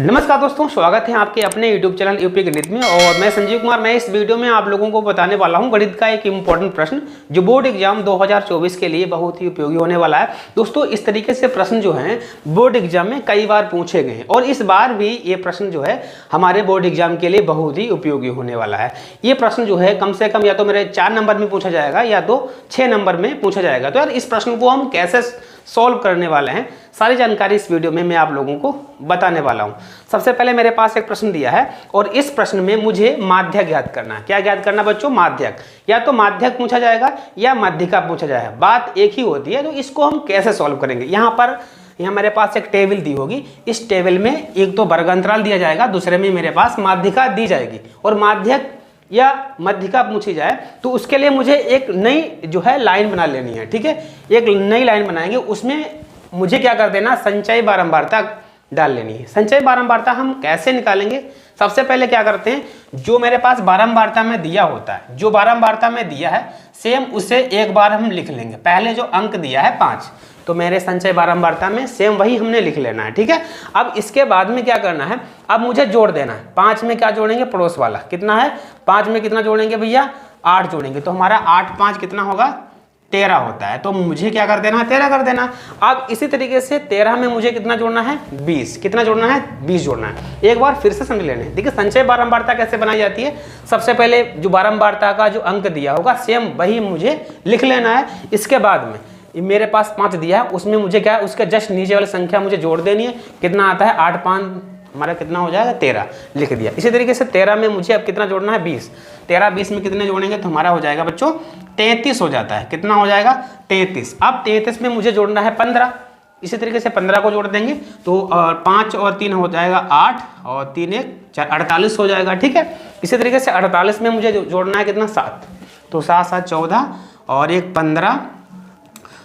नमस्कार दोस्तों, स्वागत है आपके अपने YouTube चैनल यूपी गणित में। और मैं संजीव कुमार। मैं इस वीडियो में आप लोगों को बताने वाला हूं गणित का एक इम्पोर्टेंट प्रश्न जो बोर्ड एग्जाम 2024 के लिए बहुत ही उपयोगी होने वाला है। दोस्तों, इस तरीके से प्रश्न जो हैं बोर्ड एग्जाम में कई बार पूछे गए हैं और इस बार भी ये प्रश्न जो है हमारे बोर्ड एग्जाम के लिए बहुत ही उपयोगी होने वाला है। ये प्रश्न जो है कम से कम या तो मेरे 4 नंबर में पूछा जाएगा या तो 6 नंबर में पूछा जाएगा। तो यार इस प्रश्न को हम कैसे सॉल्व करने वाले हैं, सारी जानकारी इस वीडियो में मैं आप लोगों को बताने वाला हूं। सबसे पहले मेरे पास एक प्रश्न दिया है और इस प्रश्न में मुझे माध्यक ज्ञात करना है। क्या ज्ञात करना बच्चों? माध्यक। या तो माध्यक पूछा जाएगा या माध्यिका पूछा जाएगा, बात एक ही होती है। तो इसको हम कैसे सॉल्व करेंगे? यहाँ मेरे पास एक टेबल दी होगी। इस टेबल में एक तो वर्ग अंतराल दिया जाएगा, दूसरे में मेरे पास माध्यिका दी जाएगी। और माध्यक या मध्यिका पूछी जाए तो उसके लिए मुझे एक नई जो है लाइन बना लेनी है। ठीक है, एक नई लाइन बनाएंगे, उसमें मुझे क्या कर देना, संचय बारंबारता डाल लेनी है। संचय बारंबारता हम कैसे निकालेंगे? सबसे पहले क्या करते हैं, जो मेरे पास बारंबारता में दिया होता है, जो बारंबारता में दिया है सेम उसे एक बार हम लिख लेंगे। पहले जो अंक दिया है 5, तो मेरे संचय बारंबारता में सेम वही हमने लिख लेना है। ठीक है, अब इसके बाद में क्या करना है, अब मुझे जोड़ देना है। 5 में क्या जोड़ेंगे? पड़ोस वाला। कितना है? 5 में कितना जोड़ेंगे भैया? 8 जोड़ेंगे। तो हमारा 8 5 कितना होगा? 13 होता है। तो मुझे क्या कर देना है? 13 कर देना। अब इसी तरीके से 13 में मुझे कितना जोड़ना है? 20। कितना जोड़ना है? 20 जोड़ना है। एक बार फिर से समझ लेने। देखिए संचय बारंबारता कैसे बनाई जाती है। सबसे पहले जो बारंबारता का जो अंक दिया होगा सेम वही मुझे लिख लेना है। इसके बाद में मेरे पास 5 दिया है, उसमें मुझे क्या है, उसके जस्ट नीचे वाली संख्या मुझे जोड़ देनी है। कितना आता है? 8 5 हमारा कितना हो जाएगा? 13 लिख दिया। इसी तरीके से 13 में मुझे अब कितना जोड़ना है? 20। 13 20 में कितने जोड़ेंगे तो हमारा हो जाएगा बच्चों 33 हो जाता है। कितना हो जाएगा? 33। अब 33 में मुझे जोड़ना है 15। इसी तरीके से 15 को जोड़ देंगे तो 5 और 3 हो जाएगा 8 और 3 1 4 48 हो जाएगा। ठीक है, इसी तरीके से 48 में मुझे जोड़ना है कितना? 7। तो 7 7 14 और 1 15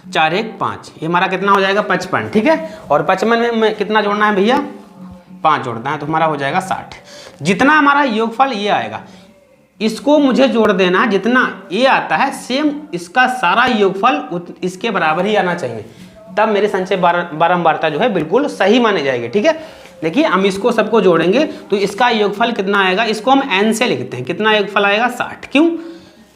4 1 5, ये हमारा कितना हो जाएगा? 55। ठीक है, और 55 में कितना जोड़ना है भैया? 5 जोड़ना है, तो हमारा हो जाएगा 60। जितना हमारा योगफल ये आएगा इसको मुझे जोड़ देना। जितना ये आता है सेम इसका सारा योगफल इसके बराबर ही आना चाहिए, तब मेरे संचय बारंबारता जो है बिल्कुल सही मानी जाएगी। ठीक है, देखिए हम इसको सबको जोड़ेंगे तो इसका योगफल कितना आएगा? इसको हम n से लिखते हैं। कितना योगफल आएगा? 60। क्यों?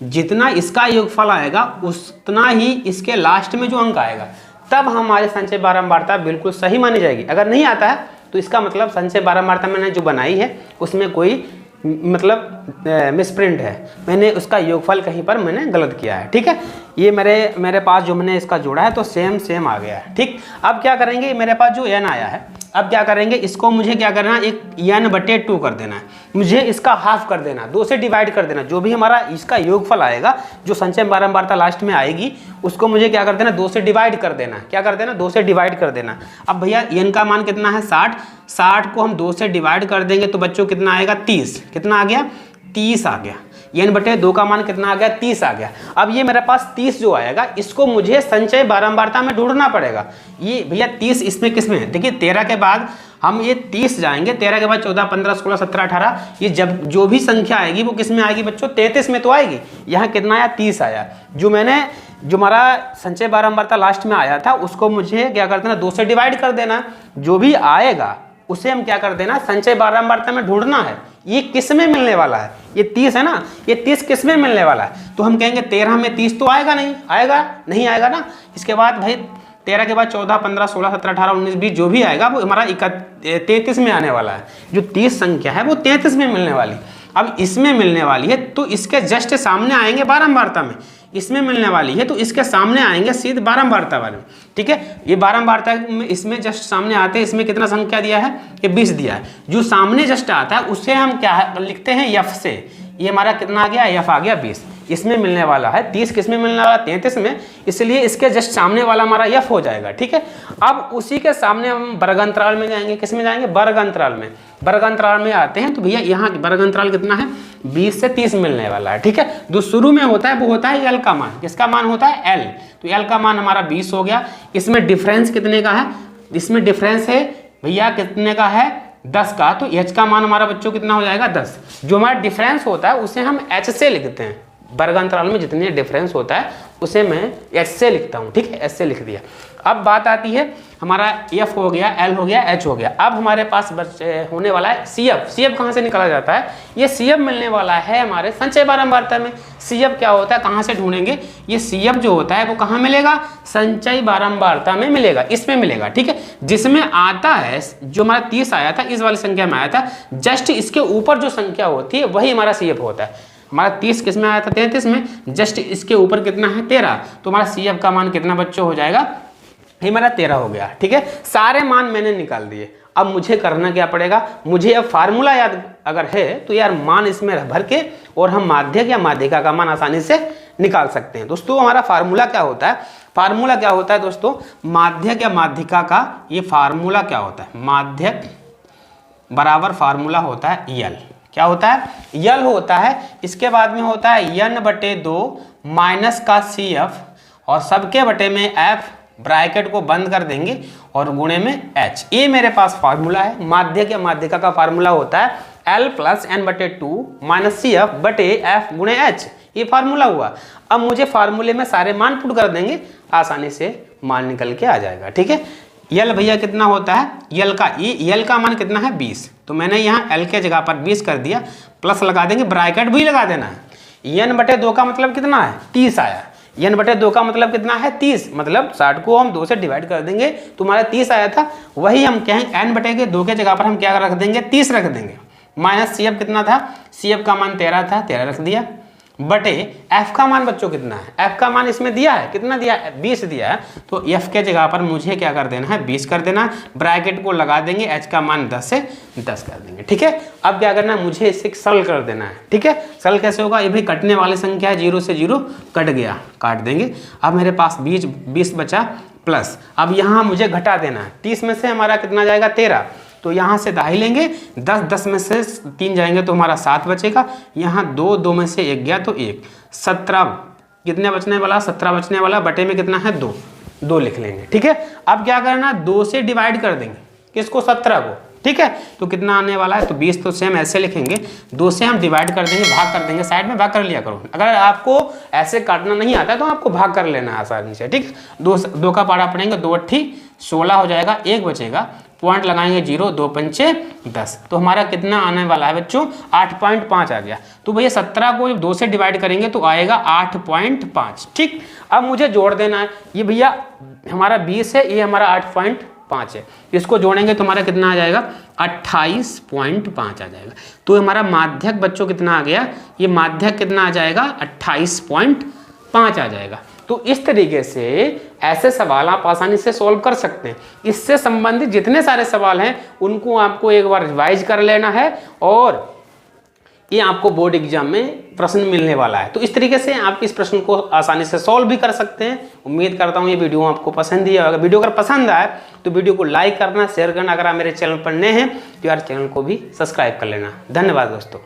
जितना इसका योगफल आएगा उतना ही इसके लास्ट में जो अंक आएगा, तब हमारे संचय बारंबारता बिल्कुल सही मानी जाएगी। अगर नहीं आता है तो इसका मतलब संचय बारंबारता मैंने जो बनाई है उसमें कोई मतलब मिसप्रिंट है, मैंने उसका योगफल कहीं पर मैंने गलत किया है। ठीक है, ये मेरे पास जो मैंने इसका जोड़ा है तो सेम आ गया है। ठीक, अब क्या करेंगे, मेरे पास जो n आया है, अब क्या करेंगे, इसको मुझे क्या करना है, एक n/2 कर देना है। मुझे इसका हाफ कर देना, 2 से डिवाइड कर देना। जो भी हमारा इसका योगफल आएगा, जो संचय बारंबारता लास्ट में आएगी, उसको मुझे क्या कर देना? 2 से डिवाइड कर देना। क्या कर देना? 2 से डिवाइड कर देना। अब भैया n का मान कितना है? 60। 60 को हम 2 से डिवाइड कर देंगे तो बच्चों कितना आएगा? 30। कितना आ गया? 30 आ गया। n/2 का मान कितना आ गया? 30 आ गया। अब ये मेरे पास 30 जो आएगा इसको मुझे संचय बारंबारता में ढूंढना पड़ेगा। ये भैया 30 इसमें किस में है? देखिए 13 के बाद हम ये 30 जाएंगे, 13 के बाद 14 15 16 17 18, ये जब जो भी संख्या आएगी वो किस में आएगी बच्चों? 33 में तो आएगी। यहाँ कितना आया? 30 आया। जो हमारा संचय बारंबारता लास्ट में आया था उसको मुझे क्या कर देना? 2 से डिवाइड कर देना। जो भी आएगा उसे हम क्या कर देना? संचय बारंबारता में ढूंढना है। ये किस में मिलने वाला है? ये 30 है ना, ये 30 किस में मिलने वाला है? तो हम कहेंगे 13 में 30 तो आएगा नहीं आएगा ना। इसके बाद भाई 13 के बाद 14 15 16 17 18 19 20 जो भी आएगा वो हमारा 33 में आने वाला है। जो 30 संख्या है वो 33 में मिलने वाली। अब इसमें मिलने वाली है तो इसके जस्ट सामने आएंगे बारंबारता में। इसमें मिलने वाली है तो इसके सामने आएंगे सीधे बारंबारता वाले में। ठीक है, ये बारंबारता में इसमें जस्ट सामने आते हैं। इसमें कितना संख्या दिया है? ये 20 दिया है। जो सामने जस्ट आता है उसे हम क्या लिखते हैं? f से। ये हमारा कितना आ गया? f आ गया 20। इसमें मिलने वाला है 30, किस में मिलने वाला? 33 में, इसलिए इसके जस्ट सामने वाला हमारा f हो जाएगा। ठीक है, अब उसी के सामने हम वर्ग अंतराल में जाएंगे। किस में जाएंगे? वर्ग अंतराल में। वर्ग अंतराल में आते हैं तो भैया यहाँ वर्ग अंतराल कितना है? 20 से 30 मिलने वाला है। ठीक है, जो शुरू में होता है वो होता है l का मान। किसका मान होता है? l। तो l का मान हमारा 20 हो गया। इसमें डिफरेंस कितने का है? इसमें डिफरेंस है भैया कितने का है? 10 का। तो h का मान हमारा बच्चों कितना हो जाएगा? 10। जो हमारा डिफरेंस होता है उसे हम h से लिखते हैं। वर्ग अंतराल में जितने डिफरेंस होता है उसे मैं एच से लिखता हूँ। ठीक है, एच से लिख दिया। अब बात आती है हमारा एफ हो गया, एल हो गया, एच हो गया। अब हमारे पास होने वाला है सी एफ। सी एफ कहाँ से निकाला जाता है? ये सी एफ मिलने वाला है हमारे संचय बारंबारता में। सी एफ क्या होता है, कहाँ से ढूंढेंगे? ये सी एफ जो होता है वो कहाँ मिलेगा? संचय बारंबारता में मिलेगा, इसमें मिलेगा, ठीक है। जिसमें आता है, जो हमारा 30 आया था, इस वाली संख्या में आया था, जस्ट इसके ऊपर जो संख्या होती है वही हमारा सी एफ होता है। हमारा 30 किस में आया था? 33 में। जस्ट इसके ऊपर कितना है? 13। तो हमारा सी एफ का मान कितना बच्चों हो जाएगा? ये हमारा 13 हो गया, ठीक है। सारे मान मैंने निकाल दिए। अब मुझे करना क्या पड़ेगा? मुझे अब फार्मूला याद अगर है तो यार मान इसमें भर के और हम माध्यक या माध्यिका का मान आसानी से निकाल सकते हैं। दोस्तों हमारा फार्मूला क्या होता है? फार्मूला क्या होता है दोस्तों? माध्यक या माध्यिका का ये फार्मूला क्या होता है? माध्यक बराबर फार्मूला होता है यल। क्या होता है? यल होता है। इसके बाद में होता है n/2 माइनस का सी एफ और सबके बटे में एफ, ब्रैकेट को बंद कर देंगे और गुणे में एच। ये मेरे पास फार्मूला है। माध्यक या माध्यिका का फार्मूला होता है L + n/2 minus C F बटे एफ गुणे एच। ये फार्मूला हुआ। अब मुझे फार्मूले में सारे मान पुट कर देंगे, आसानी से मान निकल के आ जाएगा, ठीक है। यल भैया कितना होता है? यल का मान कितना है? 20। तो मैंने यहाँ L के जगह पर 20 कर दिया, प्लस लगा देंगे, ब्रैकेट भी लगा देना है। n/2 का मतलब कितना है? 30 आया। n/2 का मतलब कितना है? 30। मतलब 60 को हम 2 से डिवाइड कर देंगे तो हमारा 30 आया था। वही हम कहें n/2 के जगह पर हम क्या रख देंगे? 30 रख देंगे। माइनस सी एफ कितना था? सी एफ का मान 13 था, 13 रख दिया, बटे एफ का मान बच्चों कितना है? एफ का मान इसमें दिया है, कितना दिया है? 20 दिया है। तो एफ के जगह पर मुझे क्या कर देना है? 20 कर देना। ब्रैकेट को लगा देंगे, एच का मान 10 से 10 कर देंगे, ठीक है। अब क्या करना है? मुझे इसे सरल कर देना है, ठीक है। सरल कैसे होगा? ये भी कटने वाली संख्या है, 0 से 0 कट गया, काट देंगे। अब मेरे पास 20 बचा, प्लस अब यहाँ मुझे घटा देना है। 30 में से हमारा कितना जाएगा? 13। तो यहाँ से दाही लेंगे, 10 में से 3 जाएंगे तो हमारा 7 बचेगा। यहाँ 2 में से 1 गया तो 1, 17 कितने बचने वाला? 17 बचने वाला, बटे में कितना है? 2 लिख लेंगे, ठीक है। अब क्या करना? 2 से डिवाइड कर देंगे, किसको? 17 को, ठीक है। तो कितना आने वाला है? तो 20। तो सेम ऐसे लिखेंगे, 2 से हम डिवाइड कर देंगे, भाग कर देंगे, साइड में भाग कर लिया करो। अगर आपको ऐसे काटना नहीं आता तो आपको भाग कर लेना है आसानी से, ठीक। 2 का पारा पड़ेंगे, 2 8 16 हो जाएगा, 1 बचेगा, पॉइंट लगाएंगे 0, 2 पंचे 10। तो हमारा कितना आने वाला है बच्चों? 8.5 आ गया। तो भैया 17 को 2 से डिवाइड करेंगे तो आएगा 8.5, ठीक। अब मुझे जोड़ देना है। ये भैया हमारा 20 है, ये हमारा 8.5 है। इसको जोड़ेंगे तो हमारा कितना आ जाएगा? 28.5 आ जाएगा। तो हमारा माध्यक बच्चों कितना आ गया? ये माध्यक कितना आ जाएगा? 28.5 आ जाएगा। तो इस तरीके से ऐसे सवाल आप आसानी से सॉल्व कर सकते हैं। इससे संबंधित जितने सारे सवाल हैं उनको आपको एक बार रिवाइज कर लेना है और ये आपको बोर्ड एग्जाम में प्रश्न मिलने वाला है। तो इस तरीके से आप इस प्रश्न को आसानी से सॉल्व भी कर सकते हैं। उम्मीद करता हूँ ये वीडियो आपको पसंद ही होगा। वीडियो अगर पसंद आए तो वीडियो को लाइक करना, शेयर करना। अगर आप मेरे चैनल पर नए हैं तो यार चैनल को भी सब्सक्राइब कर लेना। धन्यवाद दोस्तों।